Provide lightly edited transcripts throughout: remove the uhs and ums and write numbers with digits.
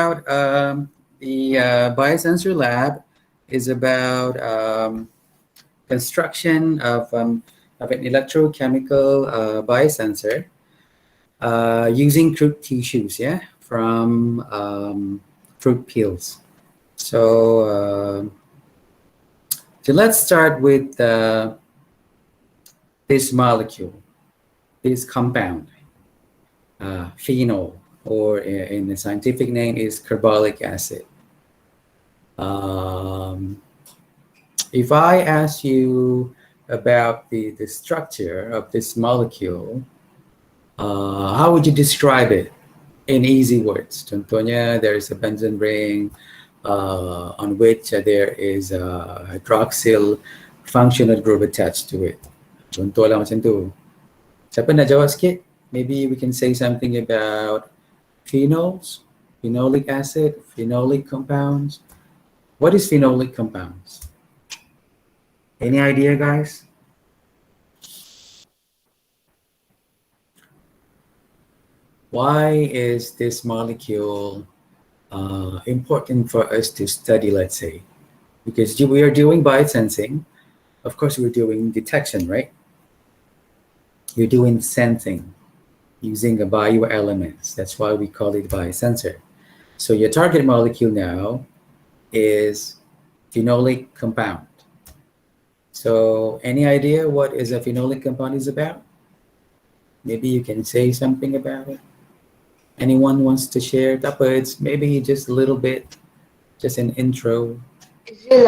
about the biosensor lab is about construction of an electrochemical biosensor using crude tissues, yeah, from fruit peels. So let's start with this molecule, this compound, phenol, or in the scientific name is carbolic acid. If I ask you about the structure of this molecule, how would you describe it in easy words? Contohnya, there is a benzene ring on which there is a hydroxyl functional group attached to it. Contoh lah macam tu. Siapa nak jawab sikit? Maybe we can say something about phenols, phenolic acid, phenolic compounds. What is phenolic compounds? Any idea, guys? Why is this molecule important for us to study, let's say? Because we are doing biosensing. Of course, we're doing detection, right? You're doing sensing using a bioelements. That's why we call it biosensor. So your target molecule now is phenolic compound. So any idea what is a phenolic compound is about? Maybe you can say something about it. Anyone wants to share? It's maybe just a little bit, just an intro. Is it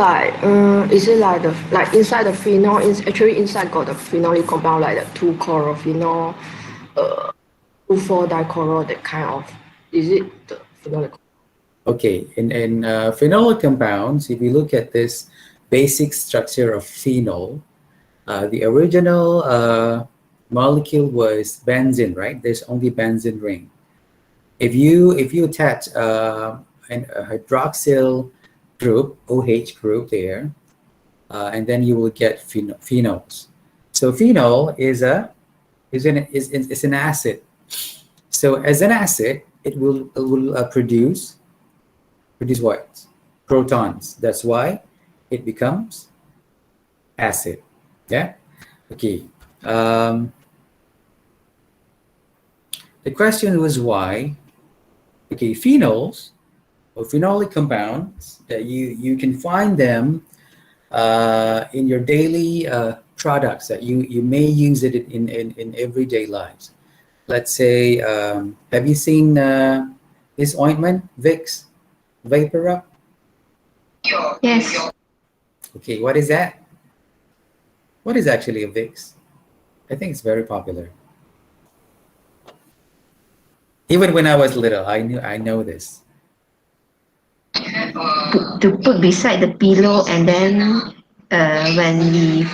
like the inside the phenol is actually inside got the phenolic compound like the 2-chlorophenol, 2,4-dichloral, that kind of, is it the phenolic? Okay, in phenolic compounds, if you look at this basic structure of phenol, the original molecule was benzene, right? There's only benzene ring. If you attach a hydroxyl group, OH group there, and then you will get phenols. So phenol is an acid. So as an acid, it will produce what? Protons. That's why it becomes acid. Yeah. Okay. The question was why. Okay, phenols or phenolic compounds that you can find them in your daily products that you may use it in everyday lives. Let's say, have you seen this ointment, Vicks Vapor Up? Yes. Okay, what is that? What is actually a Vicks? I think it's very popular. Even when I was little, I know this. To put beside the pillow, and then when we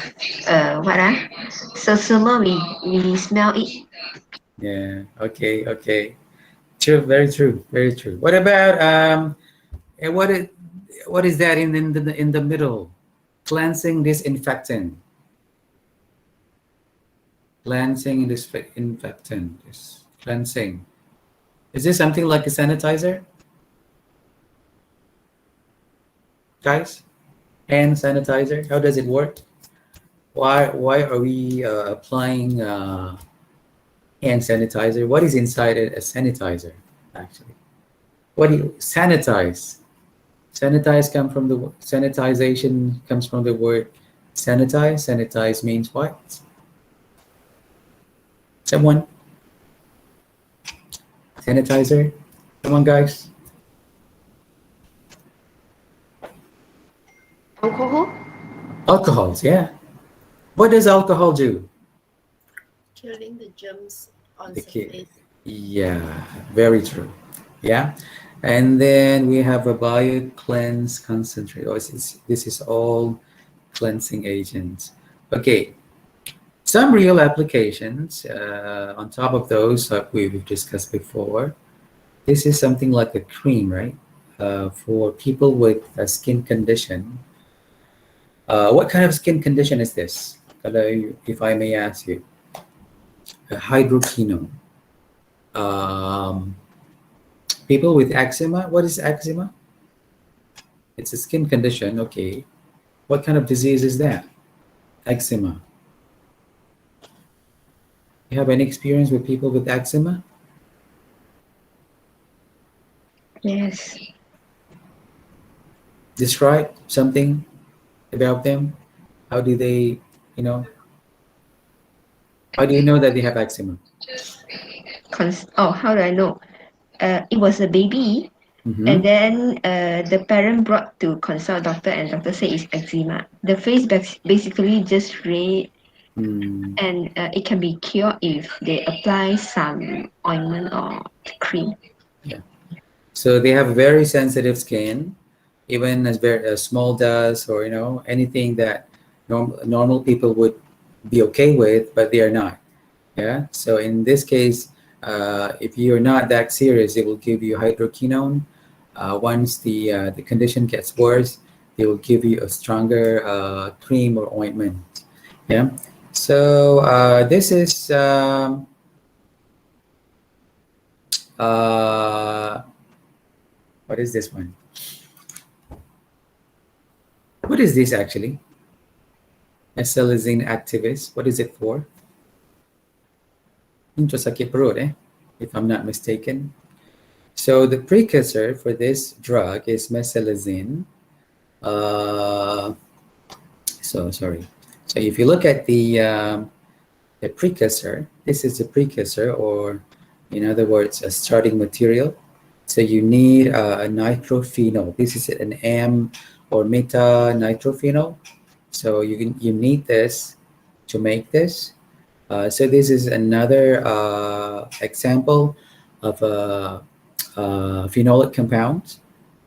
so we smell it. Yeah. Okay. True. Very true. What about and what is that in the middle? Cleansing disinfectant. Cleansing disinfectant. Cleansing. Is this something like a sanitizer? Guys, hand sanitizer, how does it work? Why are we applying hand sanitizer? What is inside a sanitizer, actually? What do you sanitize? Sanitization comes from the word sanitize. Sanitize means what? Someone? Sanitizer? Come on, guys. Alcohol? Alcohols, yeah. What does alcohol do? Killing the germs on the surface. Yeah, very true. Yeah. And then we have a bio-cleanse concentrate. This is all cleansing agents. Okay. Some real applications on top of those that we've discussed before. This is something like a cream, right? For people with a skin condition. What kind of skin condition is this? If I may ask you. A hydroquinone. People with eczema. What is eczema? It's a skin condition. Okay. What kind of disease is that? Eczema. You have any experience with people with eczema? Yes. Describe something about them. How do they, how do you know that they have eczema? How do I know? It was a baby, Mhm. and then the parent brought to consult doctor, and doctor said it's eczema. The face basically just red, Mm. and it can be cured if they apply some ointment or cream. Yeah. So they have very sensitive skin, even as very small dust or anything that normal people would be okay with, but they are not. Yeah. So in this case, if you're not that serious, they will give you hydroquinone. Once the condition gets worse, they will give you a stronger cream or ointment. Yeah. So this is what is this one? What is this actually? Mesalazine activist. What is it for? Into sakit perut, if I'm not mistaken. So the precursor for this drug is mesalazine. So sorry. So if you look at the precursor, this is the precursor, or in other words, a starting material. So you need a nitrophenol. This is an M or meta nitrophenol. So you need this to make this. So this is another example of a phenolic compound.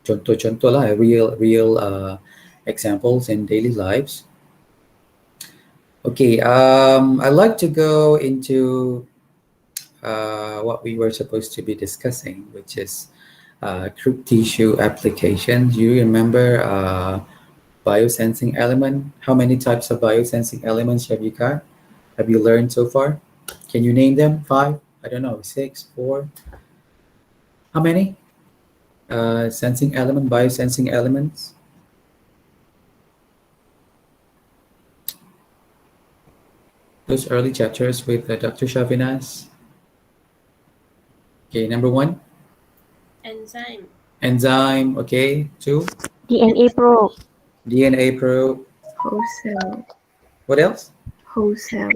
Contoh-contoh lah, real examples in daily lives. Okay, I'd like to go into what we were supposed to be discussing, which is crude tissue applications. You remember biosensing element? How many types of biosensing elements have you got? Have you learned so far? Can you name them? 5? I don't know. 6, 4? How many? Biosensing elements. Those early chapters with Dr. Shavinas. Okay, number 1. Enzyme. Enzyme. Okay, 2. DNA probe, DNA probe. Whole cell. What else? Whole cell.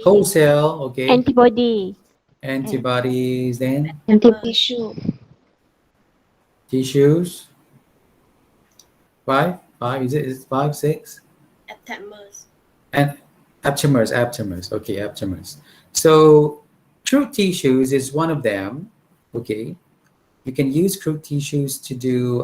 Whole cell. Okay. antibody, Antibodies. Then anti-tissue, tissues. 5. 5. Is it 5, 6? Aptamers. And aptamers. Okay, aptamers. So crude tissues is one of them. Okay, you can use crude tissues to do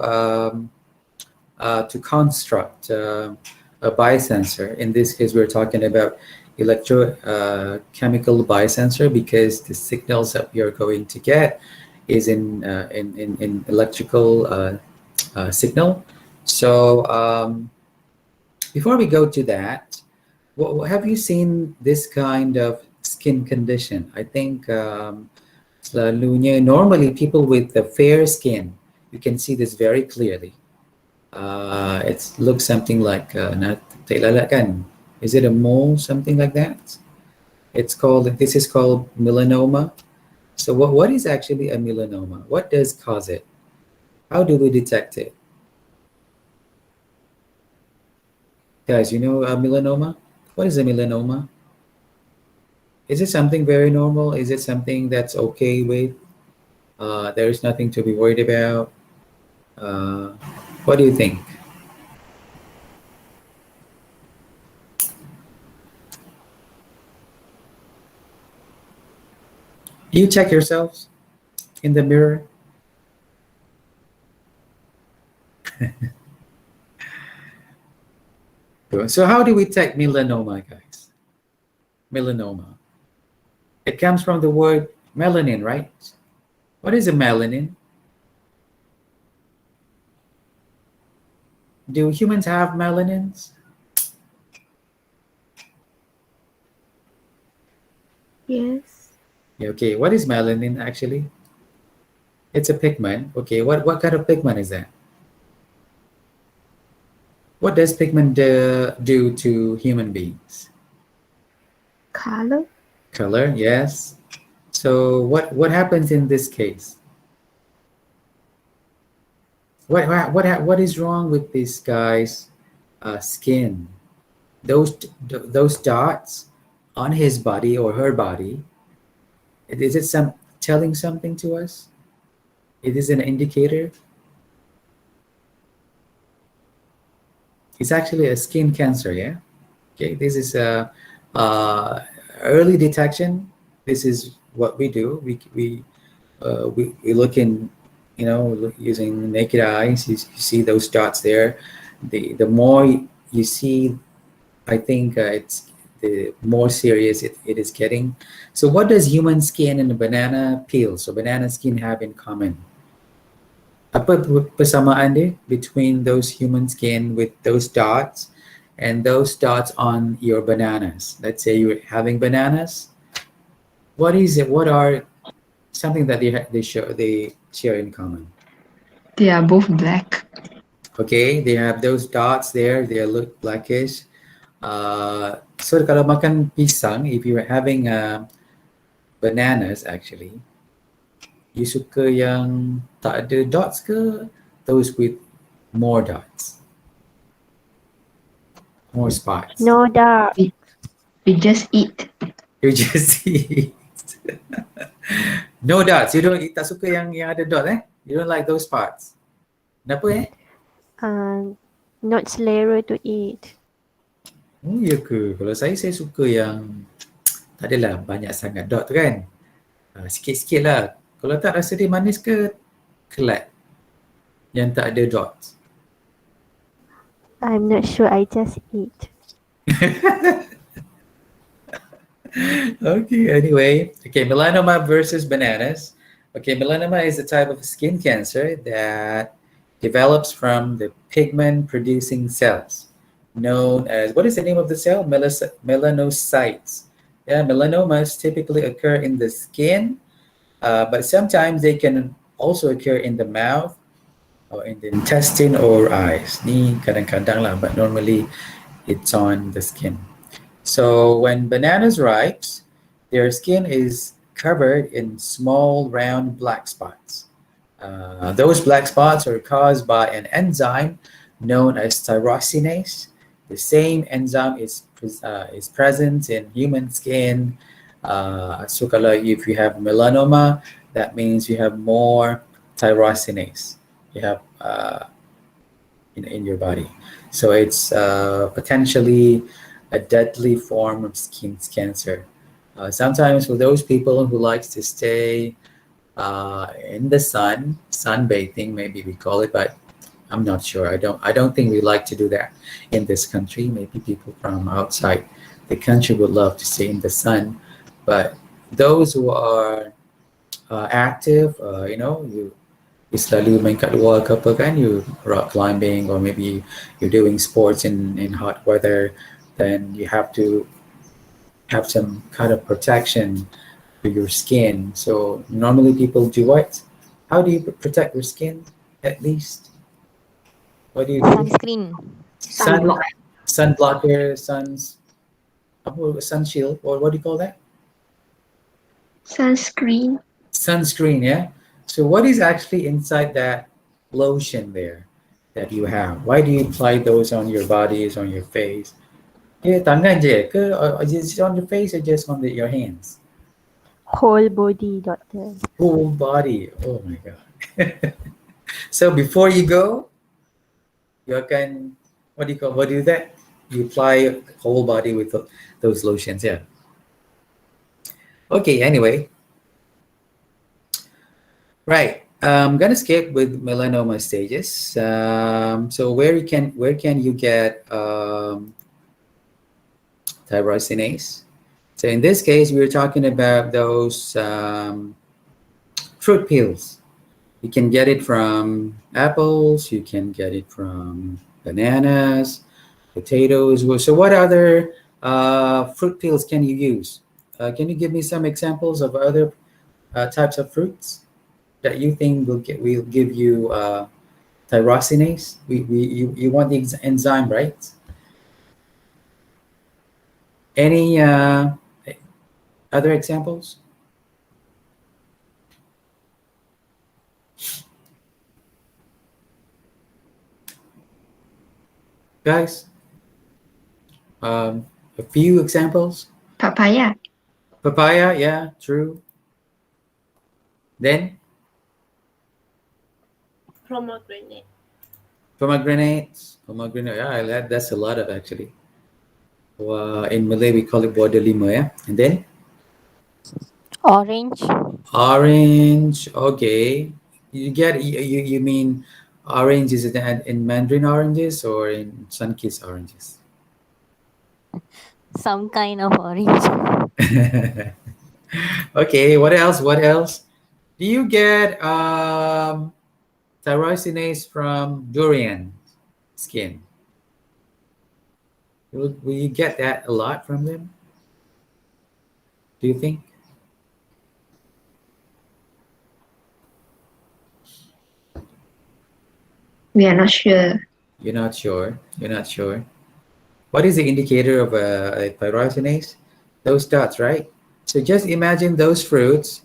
to construct a biosensor. In this case, we're talking about electrochemical biosensor, because the signals that we are going to get is in electrical signal. So before we go to that, have you seen this kind of skin condition? I think normally people with the fair skin, you can see this very clearly. It looks something like is it a mole, something like that? This is called melanoma. So what is actually a melanoma? What does cause it? How do we detect it? Guys, you know melanoma? What is a melanoma? Is it something very normal? Is it something that's okay with? There is nothing to be worried about. What do you think? You check yourselves in the mirror. So how do we detect melanoma, guys? Melanoma. It comes from the word melanin, right? What is a melanin? Do humans have melanins? Yes. Yeah, okay, what is melanin actually? It's a pigment. Okay, what kind of pigment is that? What does pigment do to human beings? Color. Color, yes. So what happens in this case? What is wrong with this guy's skin? Those dots on his body or her body. Is it telling something to us? It is an indicator. It's actually a skin cancer, yeah. Okay, this is a early detection. This is what we do. We look in, using naked eyes. You see those dots there. The more you see, I think it's the more serious it is getting. So what does human skin and banana peel, so banana skin, have in common? Apa persamaan dia between those human skin with those dots and those dots on your bananas? Let's say you're having bananas. What is it? What are something that they share in common? They are both black. Okay, they have those dots there. They look blackish. So kalau makan pisang, if you're having bananas, actually, you suka yang tak ada dots ke? Those with more dots, more spots. No dark. We just eat. You just eat. No dots. You tak suka yang ada dot, eh? You don't like those spots. Kenapa, eh? Not selera to eat. Oh, ya ke? Kalau saya suka yang tak adalah banyak sangat dot tu kan. Sikit-sikit lah. Kalau tak, rasa dia manis ke kelat yang tak ada dots? I'm not sure. I just eat. Okay, anyway. Okay, melanoma versus bananas. Okay, melanoma is a type of skin cancer that develops from the pigment-producing cells known as, what is the name of the cell? Melanocytes. Yeah, melanomas typically occur in the skin, but sometimes they can also occur in the mouth or in the intestine or eyes. Ni kadang-kadang lah, but normally it's on the skin. So when bananas ripe, their skin is covered in small round black spots. Those black spots are caused by an enzyme known as tyrosinase. The same enzyme is present in human skin. So kalau if you have melanoma, that means you have more tyrosinase. You have in your body. So it's potentially a deadly form of skin cancer. Sometimes for those people who likes to stay in the sun, sunbathing, maybe we call it, but I'm not sure. I don't think we like to do that in this country. Maybe people from outside the country would love to stay in the sun, but those who are active, you selalu main kat luar ke apa kan, you rock climbing or maybe you're doing sports in hot weather, then you have to have some kind of protection for your skin. So normally people do what? How do you protect your skin at least? What do you do? Sunscreen. Sunblocker, sun shield, or what do you call that? Sunscreen. Sunscreen, yeah. So what is actually inside that lotion there that you have? Why do you apply those on your bodies, on your face? Yeah, tangan je ke, or just on your face or just on your hands? Whole body, doctor. Whole body. Oh my God. So before you go, you can, what do you do that? You apply whole body with those lotions, yeah. Okay, anyway. Right. I'm gonna skip with melanoma stages. So where can you get tyrosinase? So in this case, we're talking about those fruit peels. You can get it from apples. You can get it from bananas, potatoes. So what other fruit peels can you use? Can you give me some examples of other types of fruits that you think will give you tyrosinase? You want the enzyme, right? Any other examples? Guys, a few examples. Papaya. Papaya, yeah, true. Then Pomegranate. Pomegranate, yeah, that's a lot of actually. In Malay, we call it buah delima, yeah. And then Orange. orange, okay. You mean orange is it in Mandarin oranges or in Sunkist oranges? Some kind of orange. Okay, what else? What else? Do you get tyrosinase from durian skin? Will you get that a lot from them? Do you think? We are not sure. You're not sure. You're not sure. What is the indicator of a pyrosinase? Those dots, right? So just imagine those fruits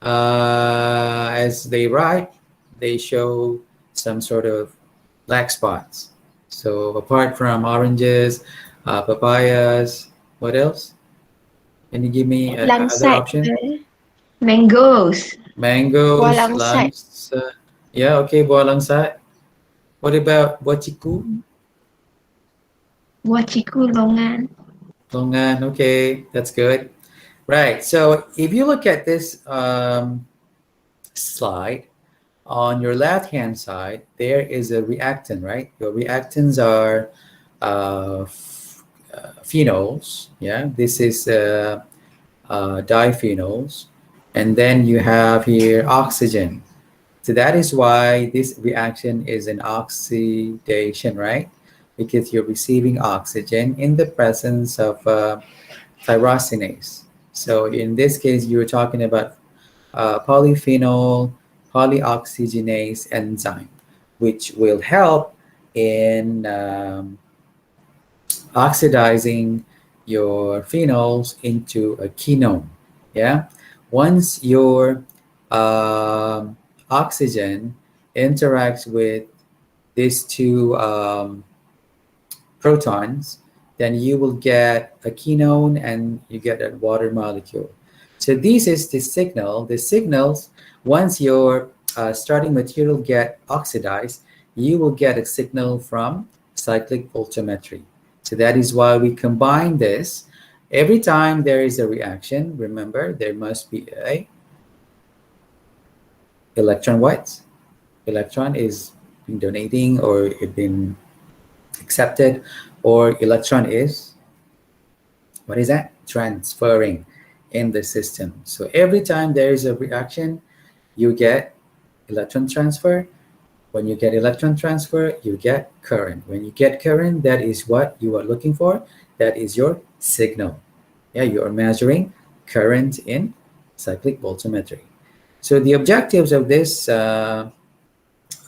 as they ripe, they show some sort of black spots. So apart from oranges, papayas, what else? Can you give me other Langsat. option? Mangoes. Mangoes, Buah langsat. yeah, okay, buah langsat. What about buah ciku? Buah ciku longan. Longan, okay, that's good. Right, so if you look at this slide, on your left-hand side, there is a reactant, right? Your reactants are phenols, yeah? This is diphenols. And then you have here oxygen. So that is why this reaction is an oxidation, right? Because you're receiving oxygen in the presence of tyrosinase. So in this case, you're talking about polyphenol polyoxygenase enzyme, which will help in oxidizing your phenols into a quinone. Yeah. Once your oxygen interacts with these two protons, then you will get a quinone and you get a water molecule. So this is the signal. The signals, once your starting material get oxidized, you will get a signal from cyclic voltammetry. So that is why we combine this. Every time there is a reaction, remember there must be a electron what? Electron is been donating or it been accepted, or electron is, what is that? Transferring in the system. So every time there is a reaction, you get electron transfer. When you get electron transfer, you get current. When you get current, that is what you are looking for. That is your signal. Yeah, you are measuring current in cyclic voltammetry. So the objectives of this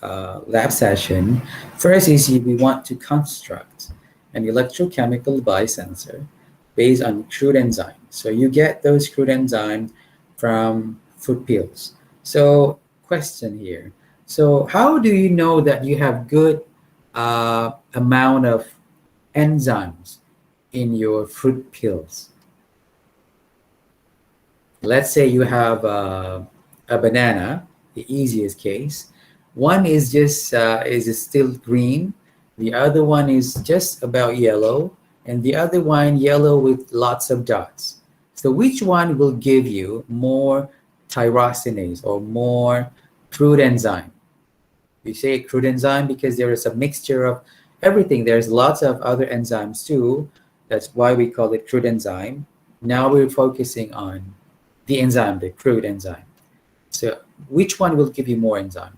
lab session, first is we want to construct an electrochemical biosensor based on crude enzyme. So you get those crude enzyme from fruit peels. So question here. So how do you know that you have good amount of enzymes in your fruit peels? Let's say you have a banana, the easiest case. One is just is still green. The other one is just about yellow, and the other one yellow with lots of dots. So which one will give you more tyrosinase or more crude enzyme? We say crude enzyme because there is a mixture of everything. There's lots of other enzymes too. That's why we call it crude enzyme. Now we're focusing on the enzyme, the crude enzyme. So which one will give you more enzyme?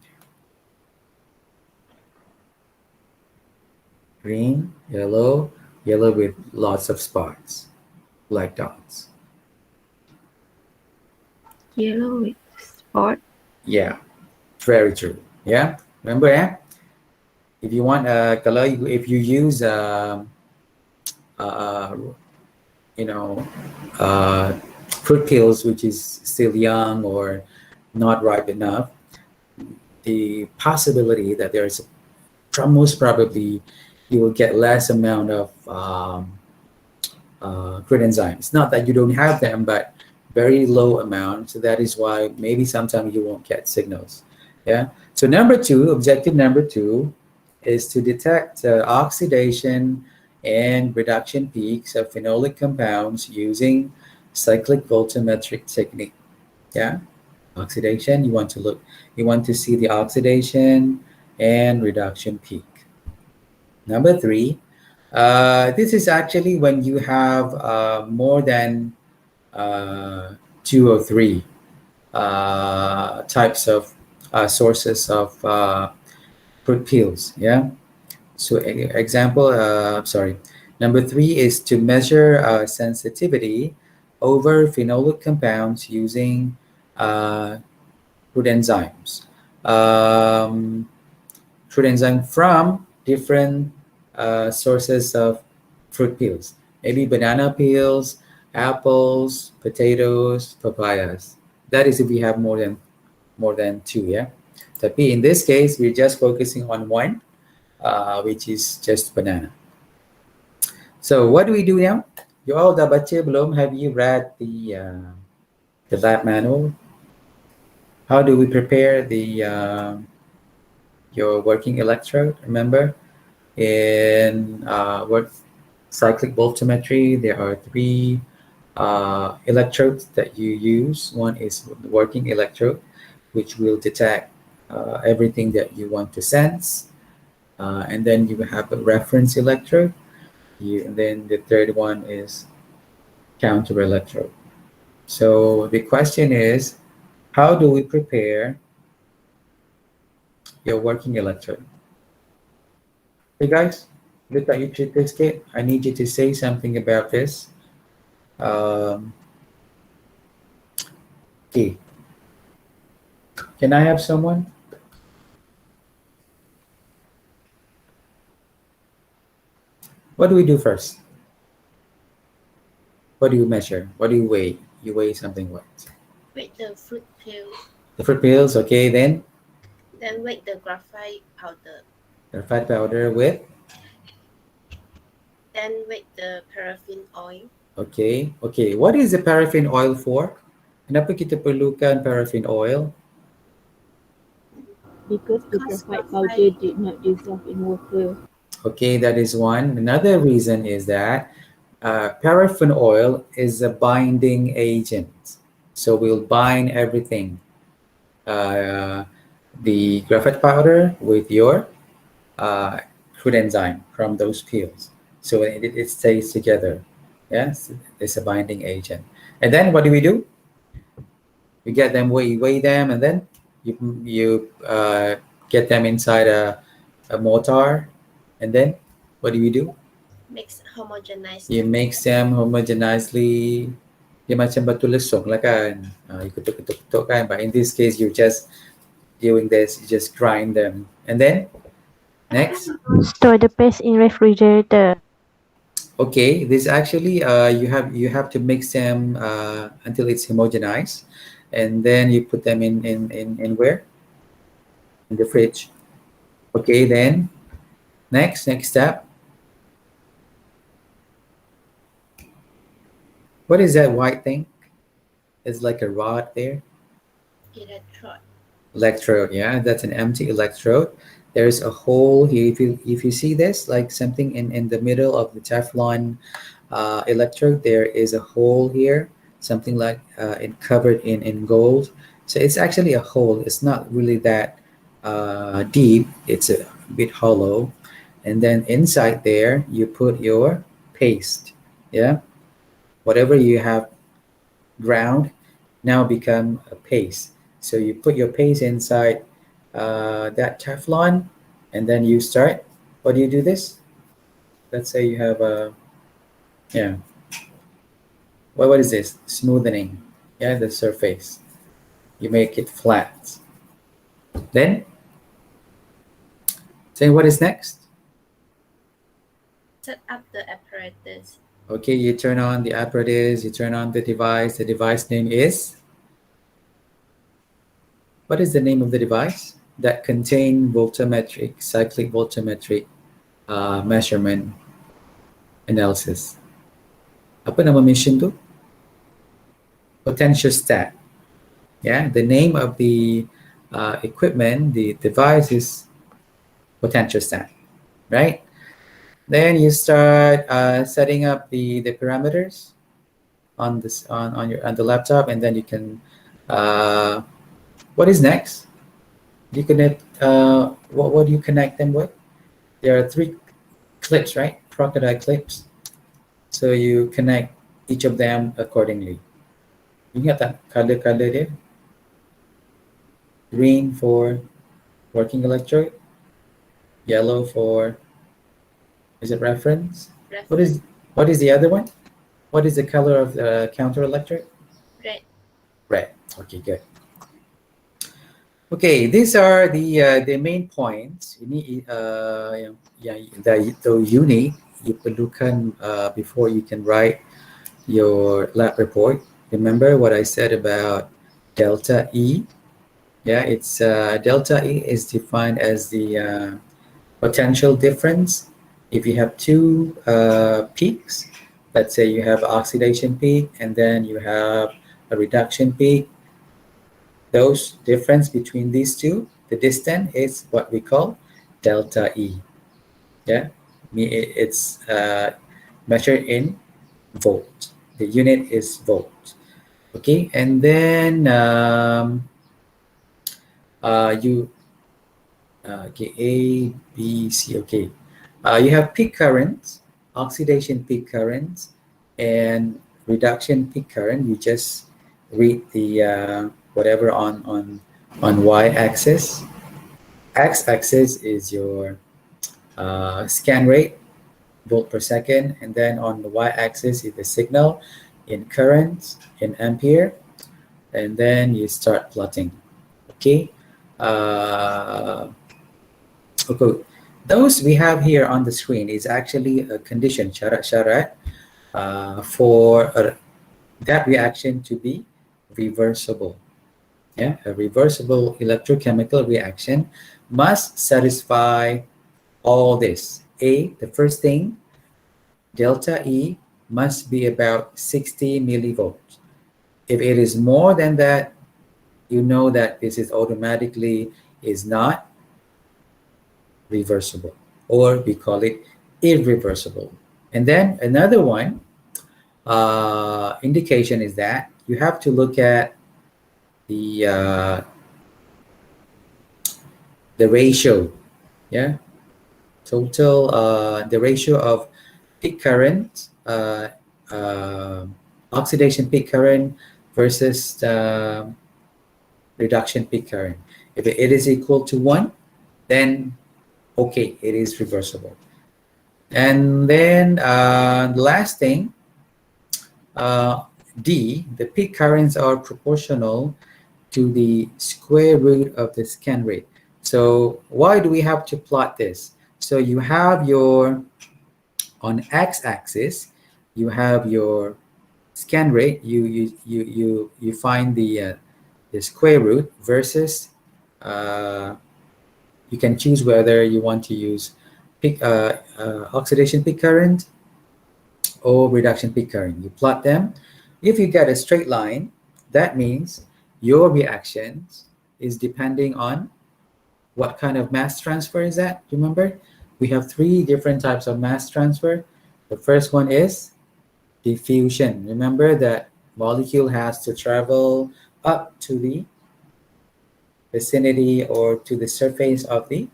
Green, yellow with lots of spots, black dots. Yellow with spot. Yeah, Very true. Yeah. Remember, if you want, if you use, uh, you know, uh, fruit peels which is still young or not ripe enough, the possibility that there's most probably you will get less amount of crude enzymes. Not that you don't have them, but very low amount. So that is why maybe sometimes you won't get signals. Yeah. So objective number two is to detect oxidation and reduction peaks of phenolic compounds using cyclic voltammetric technique. Yeah. Oxidation, you want to see the oxidation and reduction peak. Number three, this is actually when you have more than two or three types of sources of fruit peels. Yeah. So number three is to measure sensitivity over phenolic compounds using uh, crude enzymes. Um, Fruit enzyme from different sources of fruit peels. Maybe banana peels, apples, potatoes, papayas. That is if we have more than two, yeah. Tapi in this case, we're just focusing on one, which is just banana. So what do we do now? You all dah baca belum? Have you read the lab manual? How do we prepare your working electrode? Remember, in cyclic voltammetry, there are three electrodes that you use. One is the working electrode, which will detect everything that you want to sense. And then you have a reference electrode. And then the third one is counter electrode. So the question is, how do we prepare your working electrode? Hey guys, look at your certificate. I need you to say something about this. Okay. Can I have someone? What do we do first? What do you measure? What do you weigh? You weigh something what? Weight the fruit peel, The fruit peels, okay, then then weight the graphite powder, graphite powder with, then weight the paraffin oil. okay. What is the paraffin oil for? Kenapa kita perlukan paraffin oil? Because the Because graphite graphite- powder did not dissolve in water. Okay, that is one. Another reason is that paraffin oil is a binding agent. So we'll bind everything. The graphite powder with your crude enzyme from those peels. So it stays together. Yes, it's a binding agent. And then what do? We get them, weigh them, and then you get them inside a mortar. And then what do? Mix homogenized. You mix them homogeneously. Dia macam batu lesung lah kan. You ketuk kan. But in this case, you just doing this, you just grind them. And then next. Store the paste in refrigerator. Okay, this actually you have to mix them until it's homogenized, and then you put them in where? In the fridge. Okay, then next step. What is that white thing? It's like a rod there. Electrode, yeah, that's an empty electrode. There's a hole here. If you see this, like something in the middle of the Teflon electrode, there is a hole here, something like it covered in gold. So it's actually a hole. It's not really that deep. It's a bit hollow. And then inside there, you put your paste. Yeah, whatever you have ground now become a paste. So you put your paste inside that Teflon, and then you start. What do you do this? Let's say you have a, yeah. What is this? Smoothening. Yeah, the surface. You make it flat. Then, say what is next? Set up the apparatus. Okay, you turn on the apparatus, you turn on the device. The device name is? What is the name of the device that contain voltammetric, cyclic voltammetric measurement analysis? Apa nama mission tu? Potentiostat. Yeah, the name of the equipment, the device is potentiostat, right? Then you start setting up the parameters on this on the laptop, and then you can. What is next? You connect. What do you connect them with? There are 3 clips, right? Crocodile clips. So you connect each of them accordingly. Ingat tak color dia? Green for working electrode, yellow for, is it reference? What is the other one? What is the color of the counter electrode? Red. Red. Okay, good. Okay, these are the main points. Ini the unit you perlukan before you can write your lab report. Remember what I said about delta E? Yeah, it's delta E is defined as the potential difference. If you have 2 peaks, let's say you have oxidation peak and then you have a reduction peak, those difference between these 2, the distance is what we call delta E. Yeah, it's measured in volt. The unit is volt. Okay, and then okay, A, B, C. Okay, you have peak currents, oxidation peak currents, and reduction peak current. You just read the whatever on y-axis. X-axis is your scan rate, volt per second, and then on the y-axis is the signal in currents in ampere, and then you start plotting. Okay. Okay. Those we have here on the screen is actually a condition, syarat for that reaction to be reversible. Yeah, a reversible electrochemical reaction must satisfy all this. The first thing, delta E must be about 60 millivolts. If it is more than that, you know that this is automatically is not reversible, or we call it irreversible. And then another one indication is that you have to look at the ratio, yeah, total the ratio of peak current, oxidation peak current versus reduction peak current. If it is equal to 1, then okay, it is reversible. And then the last thing, D, the peak currents are proportional to the square root of the scan rate. So why do we have to plot this? So you have your, on x-axis, you have your scan rate. You find the square root versus you can choose whether you want to use peak oxidation peak current or reduction peak current. You plot them. If you get a straight line, that means your reactions is depending on what kind of mass transfer is that. Remember, we have 3 different types of mass transfer. The first one is diffusion. Remember that molecule has to travel up to the vicinity or to the surface of the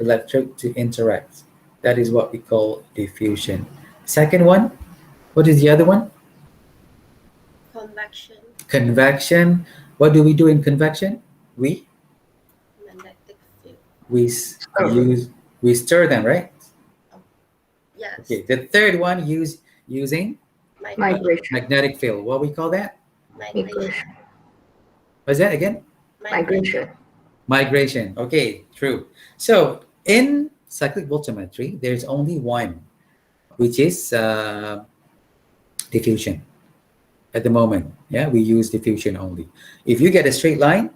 electrode to interact. That is what we call diffusion. Second one, what is the other one? Convection. Convection. What do we do in convection? We Magnetic field. we stir them, right? Yes. Okay. The third one, using Migration. magnetic field. What we call that? Migration. Migration. What's that again? Migration. Migration. Okay, true. So in cyclic voltammetry, there's only one, which is diffusion. At the moment, yeah, we use diffusion only. If you get a straight line,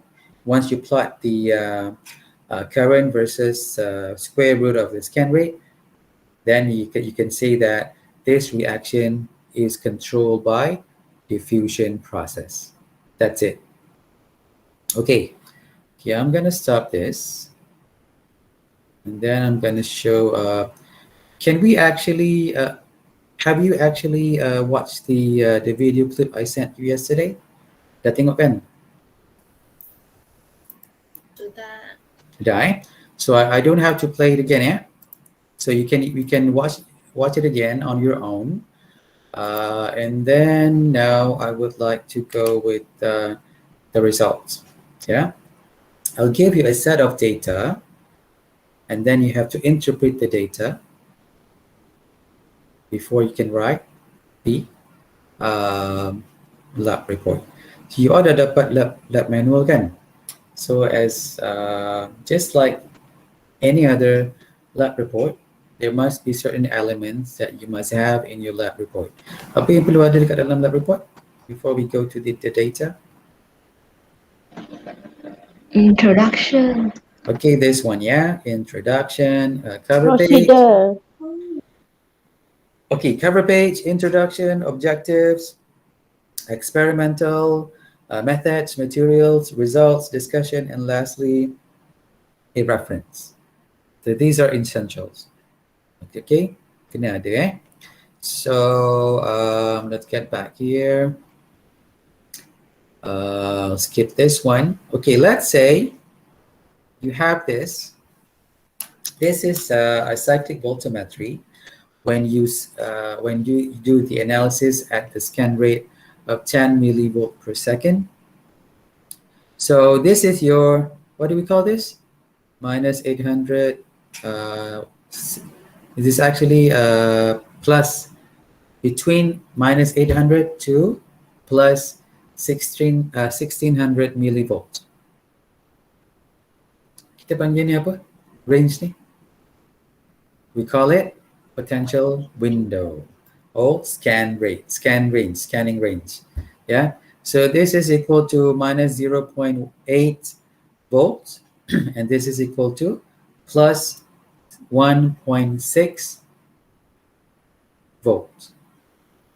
once you plot the current versus square root of the scan rate, then you can say that this reaction is controlled by diffusion process. That's it. Okay, I'm gonna stop this, and then I'm gonna show. Can we actually? Have you actually watched the video clip I sent you yesterday? Dah tengok kan? Sudah. Dah. So I don't have to play it again, yeah. So you can watch it again on your own, and then now I would like to go with the results. Yeah, I'll give you a set of data, and then you have to interpret the data before you can write the lab report. So you ada dapat lab manual kan? So as just like any other lab report, there must be certain elements that you must have in your lab report. Apa yang perlu ada dekat dalam lab report before we go to the data? Introduction. Okay, this one, yeah. Introduction, cover page. Procedure. Okay, cover page, introduction, objectives, experimental methods, materials, results, discussion, and lastly, a reference. So these are essentials. Okay, kena ada eh. So let's get back here. Skip this one. Okay, let's say you have this. This is a cyclic voltammetry. When you do the analysis at the scan rate of 10 millivolt per second. So this is your, what do we call this? Minus 800. This is actually plus between minus 800 to plus 1600 millivolt. Kita panggil ni apa? Range ni? We call it potential window or scanning range. Yeah, so this is equal to minus 0.8 volts and this is equal to plus 1.6 volts.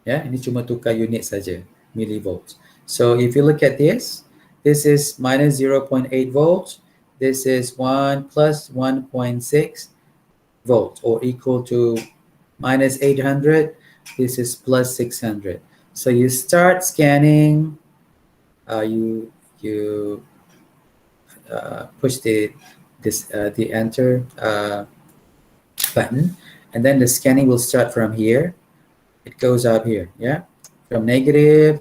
Yeah, ini cuma tukar unit saja, millivolts. So if you look at this is minus 0.8 volts, this is 1 plus 1.6 volts, or equal to minus 800. This is plus 600. So you start scanning. You push the enter button, and then the scanning will start from here. It goes up here, yeah, from negative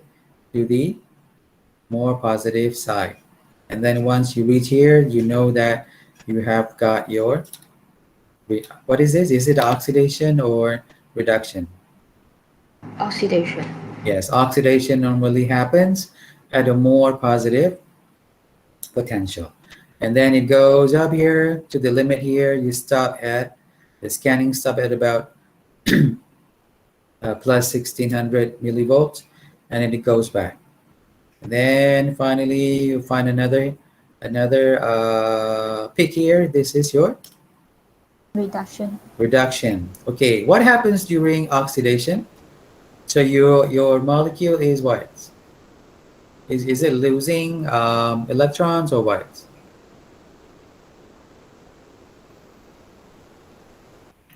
to the more positive side. And then once you reach here, you know that you have got your, what is this? Is it oxidation or reduction? Oxidation. Yes, oxidation normally happens at a more positive potential. And then it goes up here to the limit here. You stop at, the scanning stop at about plus 1600 millivolts, and then it goes back. And then finally you find another peak here. This is your reduction. Okay, what happens during oxidation? So your molecule is what? Is it losing electrons or what?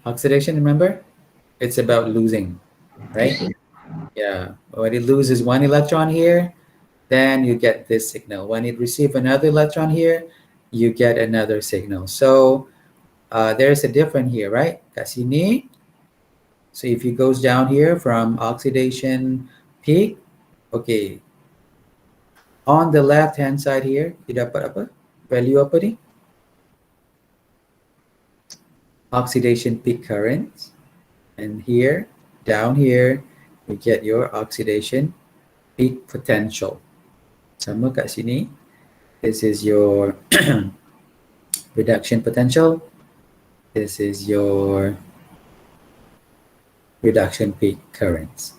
Oxidation, remember? It's about losing, right? Yeah, when it loses one electron here, then you get this signal. When it receives another electron here, you get another signal. So there's a difference here, right? Kat sini. So if it goes down here from oxidation peak, okay. On the left-hand side here, you dapat apa? Value apa ni? Oxidation peak current. And here, down here, you get your oxidation peak potential. Sama kat sini. This is your reduction potential. This is your reduction peak currents.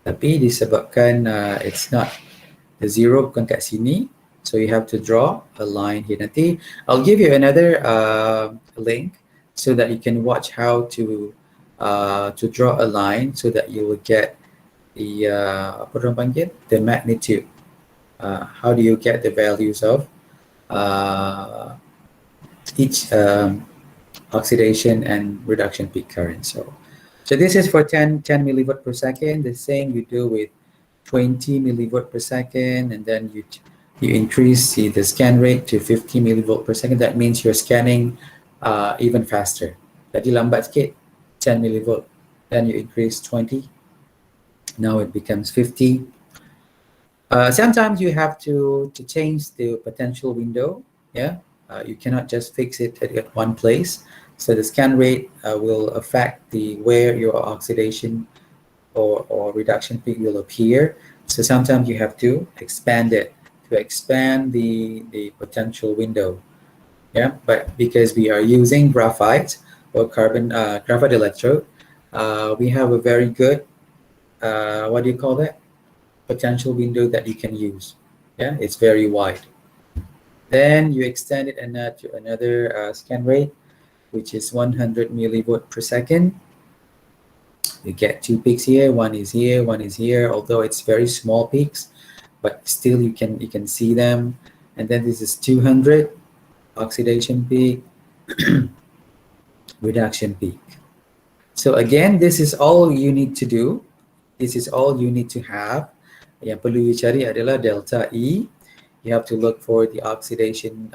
Tapi disebabkan it's not the zero bukan kat sini, so you have to draw a line here. Nanti I'll give you another link so that you can watch how to draw a line so that you will get the apa orang panggil, the magnitude. How do you get the values of each oxidation and reduction peak current? So this is for 10 millivolt per second. The same you do with 20 millivolt per second, and then you increase the scan rate to 50 millivolt per second. That means you're scanning even faster. Jadi lambat sikit, 10 millivolt. Then you increase 20. Now it becomes 50. Sometimes you have to change the potential window. Yeah, you cannot just fix it at one place. So the scan rate will affect where your oxidation or reduction peak will appear. So sometimes you have to expand it to expand the potential window. Yeah, but because we are using graphite or carbon graphite electrode, we have a very good what do you call that? Potential window that you can use. Yeah, it's very wide. Then you extend it to another scan rate, which is 100 millivolt per second. You get two peaks here. One is here, one is here. Although it's very small peaks, but still you can see them. And then this is 200 oxidation peak, reduction peak. So again, this is all you need to do. This is all you need to have. Yang perlu you cari adalah delta E. You have to look for the oxidation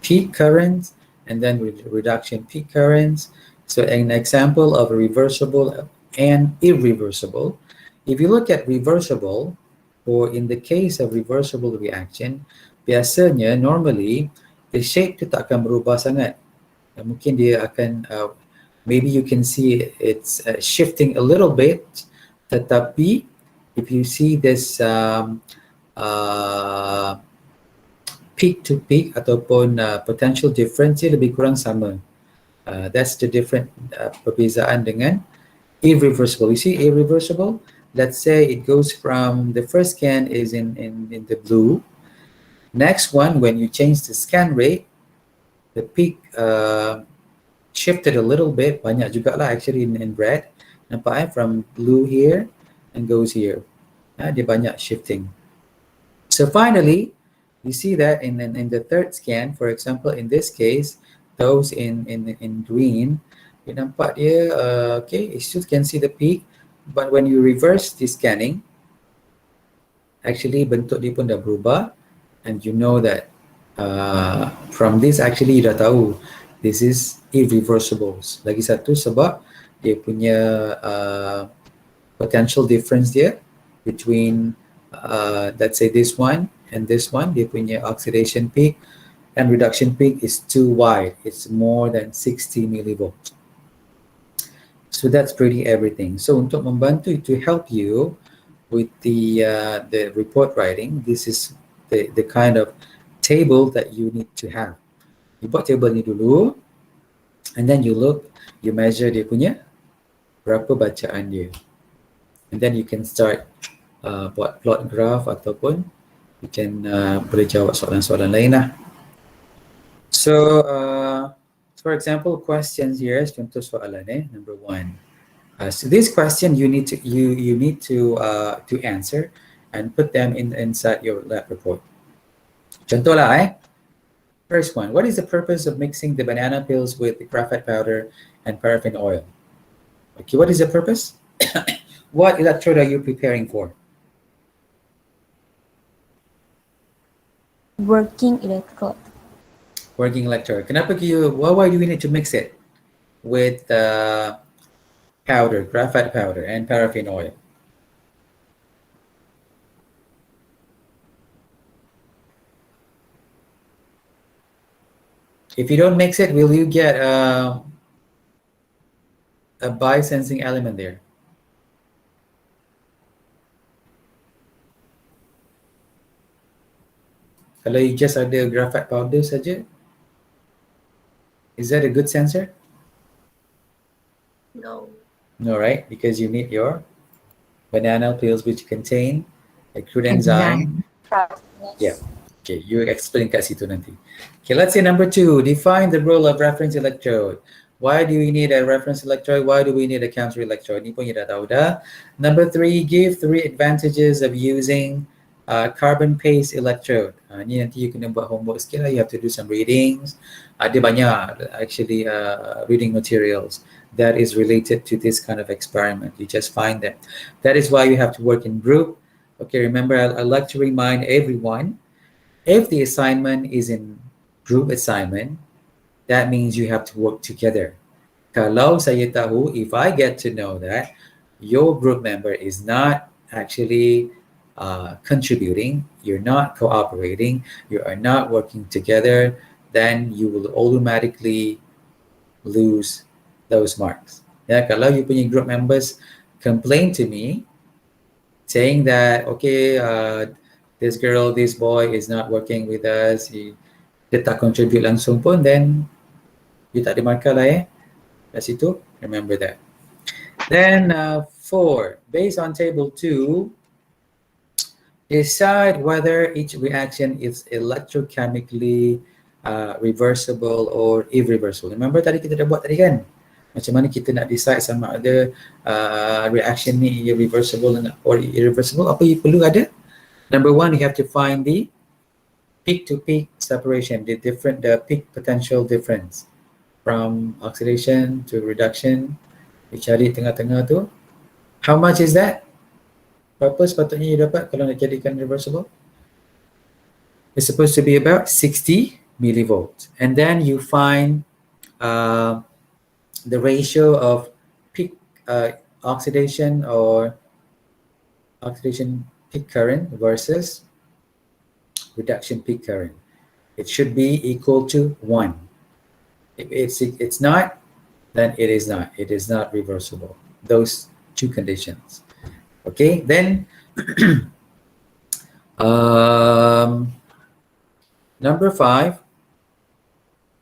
peak currents and then reduction peak currents. So an example of a reversible and irreversible. If you look at reversible, or in the case of reversible reaction, biasanya normally the shape tu tak akan berubah sangat. Mungkin dia akan maybe you can see it's shifting a little bit, tetapi if you see this peak to peak ataupun potential difference dia lebih kurang sama. That's the different perbezaan dengan irreversible. You see irreversible, let's say it goes from the first scan is in the blue. Next one, when you change the scan rate, the peak shifted a little bit, banyak juga lah actually in red. Nampak from blue here and goes here. Dia banyak shifting. So finally, you see that in the third scan, for example, in this case, those in green, you nampak dia, okay, you still can see the peak, but when you reverse the scanning, actually bentuk dia pun dah berubah, and you know that from this actually you dah tahu this is irreversibles. Lagi satu sebab dia punya potential difference dia between let's say this one and this one, dia punya oxidation peak and reduction peak is too wide. It's more than 60 millivolts. So that's pretty everything. So untuk membantu to help you with the report writing, this is the kind of table that you need to have. You buat table ni dulu, and then you measure dia punya berapa bacaan dia, and then you can start buat plot graph ataupun you can boleh jawab soalan-soalan lain lah. So for example, questions here, contoh soalan number 1. So this question you need to answer and put them inside your lab report. Contoh lah First one, what is the purpose of mixing the banana peels with the graphite powder and paraffin oil? Okay, what is the purpose? What electrode are you preparing for? Working electrode. Working electrode. Why do we need to mix it with powder, graphite powder and paraffin oil? If you don't mix it, will you get a biosensing element there? Kalau you just ada graphite powder saja, Is that a good sensor? No. No, right? Because you need your banana peels which contain a crude enzyme. Yeah. Okay, you explain kat situ nanti. Okay, let's say number 2. Define the role of reference electrode. Why do we need a reference electrode? Why do we need a counter electrode? Ni pun you dah tahu dah. Number 3, give 3 advantages of using carbon paste electrode. Ni nanti you kena buat homework sikit lah. You have to do some readings. Ada banyak actually reading materials that is related to this kind of experiment. You just find them. That is why you have to work in group. Okay, remember, I like to remind everyone, if the assignment is in group assignment, that means you have to work together. Kalau saya tahu, if I get to know that your group member is not actually contributing, you're not cooperating, you are not working together, then you will automatically lose those marks. Ya, kalau you punya group members complain to me, saying that, okay, this girl, this boy is not working with us, dia tak contribute langsung pun, then you tak ada markah lah kat situ. Remember that. Then 4, based on table 2, decide whether each reaction is electrochemically reversible or irreversible. Remember tadi kita dah buat tadi kan? Macam mana kita nak decide sama ada reaction ni irreversible or irreversible? Apa you perlu ada? Number 1, you have to find the peak-to-peak separation, the peak potential difference from oxidation to reduction. You cari tengah-tengah tu. How much is that? Berapa sepatutnya you dapat kalau nak jadikan reversible? It's supposed to be about 60 millivolts. And then you find the ratio of peak oxidation peak current versus reduction peak current. It should be equal to 1. If it's not, then it is not. It is not reversible. Those 2 conditions. Okay, then number 5.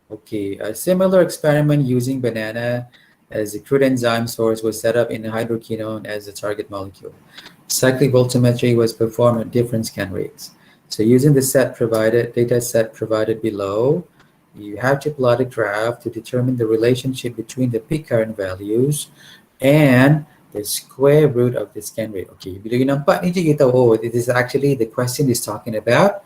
Okay, a similar experiment using banana as a crude enzyme source was set up in a hydroquinone as the target molecule. Cyclic voltammetry was performed at different scan rates. So using the data set provided below, you have to plot a graph to determine the relationship between the peak current values and the square root of the scan rate. Okay, bila you nampak ni je you tahu, oh, this is actually the question is talking about.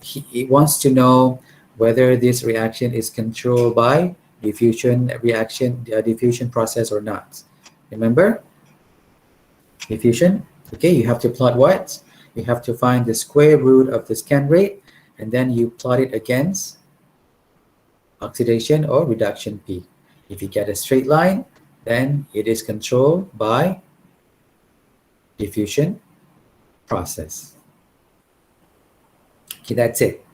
He wants to know whether this reaction is controlled by diffusion process or not. Remember? Diffusion. Okay, you have to plot what? You have to find the square root of the scan rate and then you plot it against oxidation or reduction peak. If you get a straight line, then it is controlled by diffusion process. Okay, that's it.